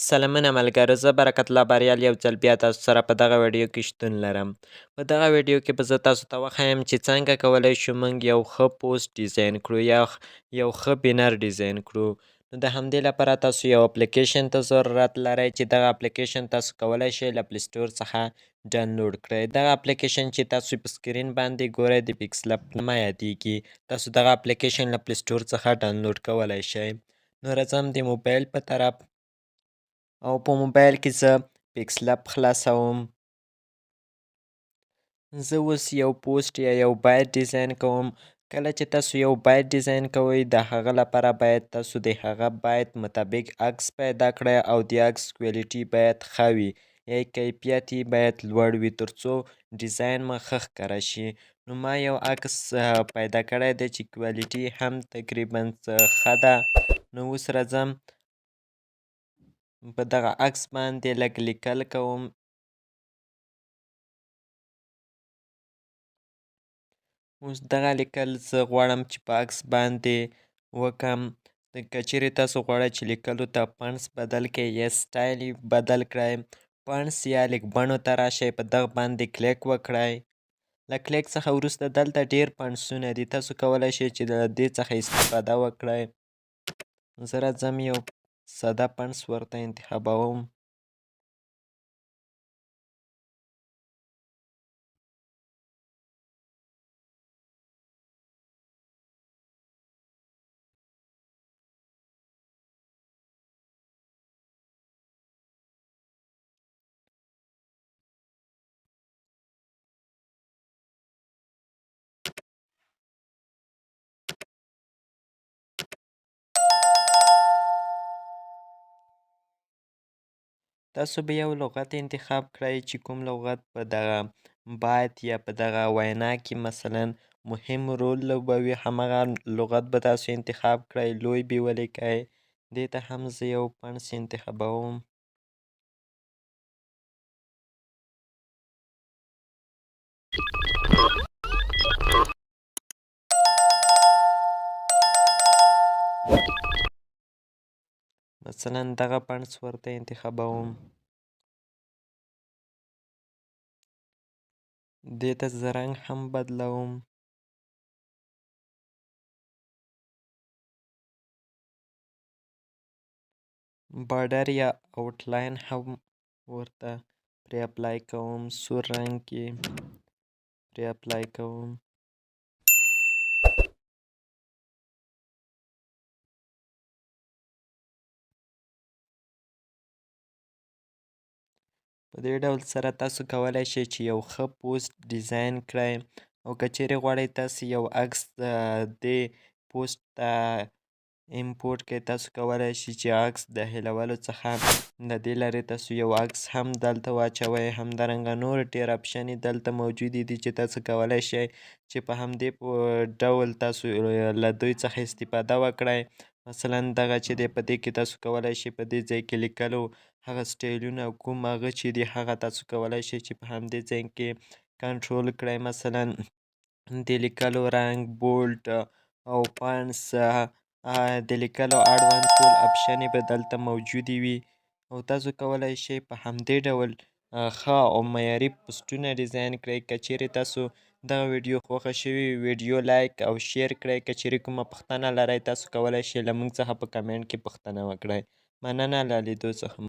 سلامونه ملګرو، زه برکت الله بریال یو ځل بیا تاسو سره په دغه ویډیو کې شتون لرم. په دغه ویډیو کې به زه تاسو ته وښیم چې څنګه کولی شو موږ یو ښه پوسټ ډیزاین کړو یا یو ښه بینر ډیزاین کړو. نو د همدې لپاره تاسو یو اپلیکیشن ته ضرورت لرئ چې دغه اپلیکیشن تاسو کولی شئ له پلی سټور څخه ډاونلوډ کړئ. دغه اپلیکیشن چې تاسو په سکرین باندې ګورئ د پیکسلپ په نامه یادیږي. تاسو دغه اپلیکیشن له پلی سټور څخه ډاونلوډ کولی شئ. نو راځم د موبایل په طرف او په موبایل کې زه پیکسلپ خلاصوم. زه اوس یو پوسټ یا یو بایټ ډیزاین کوم. کله چې تاسو یو بایټ ډیزاین کوئ د هغه لپاره باید تاسو د هغه بایټ مطابق عکس پیدا کړئ او د عکس کوالټي باید ښه وي یا کیفیت یې باید لوړ وي تر څو ډیزاین مو ښه ښکاره شي. نو ما یو عکس پیدا کړی دی چې کوالټي هم تقریبا ښه ده. نو اوس راځم په دغه عکس باندې لږ لیکل کوم. اوس دغه لیکل زه غواړم چې په عکس باندې وکم. که چیرې تاسو غواړئ چې لیکلو ته پنس بدل کړئ یا سټایل یې بدل کړئ، پنس یا لیک بڼو ته راشئ، په دغه باندې کلیک وکړئ. له کلیک څخه وروسته دلته ډیر پنسونه دي، تاسو کولی شئ چې د دې څخه استفاده وکړئ. زه راځم یو ساده پنس ورته انتخابوم. تاسو به یو لغت انتخاب کړئ چې کوم لغت په دغه بایټ یا په دغه وینا کې مثلا مهم رول لوبوي، همغه لغت به تاسو انتخاب کړئ، لوی به ولیکئ. دې ته هم زه یو پنس انتخابوم. مثلا دغه پنس ورته انتخابوم. دې ته زه رنګ هم بدلوم. بارډر یا آوټلاین هم ورته پرې اپلای کوم. سور رنګ کې پرې اپلای کوم. په دې ډول سره تاسو کولی شئ چې یو ښه پوسټ ډیزاین کړئ. او که چیرې غواړئ تاسو یو عکس دې پوسټ ته امپورټ کړئ، تاسو کولی شئ چې عکس د هیلولو څخه د دې لارې تاسو یو عکس هم دلته واچوئ. همدارنګه نور ډېر اپشن یې دلته موجودې دي چې تاسو کولی شئ چې په همدې ډول تاسو له دوی څخه استفاده وکړئ. مثلا دغه چې دی په دې کې تاسو کولی شئ په دې ځای کې لیکلو هغه سټایلونه کوم هغه چې دي هغه تاسو کولی شئ چې په همدې ځای کې کنټرول کړئ. مثلا د لیکلو رنګ، بولډ او پنس، د لیکلو اړوند ټول اپشنې به دلته موجودې وي او تاسو کولی شئ په همدې ډول ښه او معیاري پوسټونه ډیزاین کړئ. که چیرې تاسو دغه ویډیو خوښه شوې ویډیو لایک او شیر کړئ. که چیرې کومه پوښتنه لرئ تاسو کولی شئ له موږ څخه په کمنټ کې پوښتنه وکړئ. مننه له لیدو څخه.